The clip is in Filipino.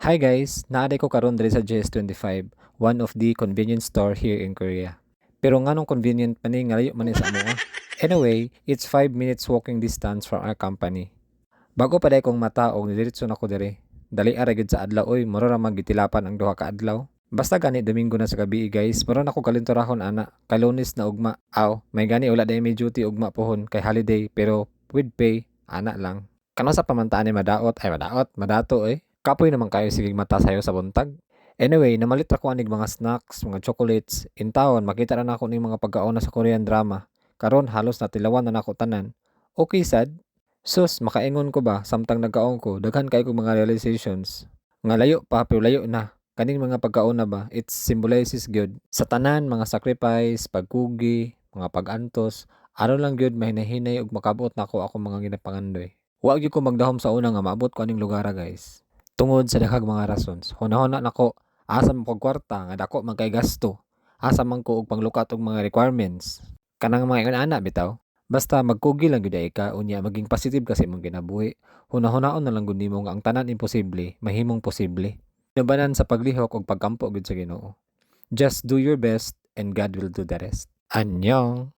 Hi guys, naaday ko karon diri sa GS25, one of the convenience store here in Korea. Pero nganong convenient pa ni nga layo man ni sa amoa. Anyway, it's 5 minutes walking distance from our company. Bago pa day kong mata og nidiretso na ko diri. Dali ara gid sa adlaw oy, mura ra magitilapan ang duha ka adlaw. Basta gani Domingo na sa gabi guys, mura na ko kalinturahon ana, kay Lunes na ugma. Aw, may gani wala day may duty ugma pohon kay holiday pero with pay ana lang. Kano sa pamantaan ni madato eh. Kapoy naman kayo sige mata sayo sa buntag. Anyway, namalit ako anig mga snacks, mga chocolates. In town, makita na ako ning mga pagkaon sa Korean drama. Karon halos natilawan na nako tanan. Okay sad. Sus, makaingon ko ba, samtang nagkaon ko, daghan kayo kong mga realizations. Nga layo pa, pero layo na. Kaning mga pagkaon na ba, it symbolizes good. Sa tanan, mga sacrifice, pagkugi, mga pagantos, ano lang gyud mahinahinay ug makabot na ako mga ginapangandoy. Wa gyud ko magdahom sa una nga maabot ko aning lugar guys. Tungod sa daghang mga rasons, hunahuna nako, asa man ko kwarta nga dako man kay gasto, asa man ko og panglukat og mga requirements. Kanang mga ingon ana bitaw. Basta magkugi lang gyud ka unya maging positive kasi imong kinabuhi. Hunahunaon na lang gud nimo nga ang tanan imposible, mahimong posible. Labanan sa paglihok ug pagkampo gud sa Ginoo. Just do your best and God will do the rest. Annyeong!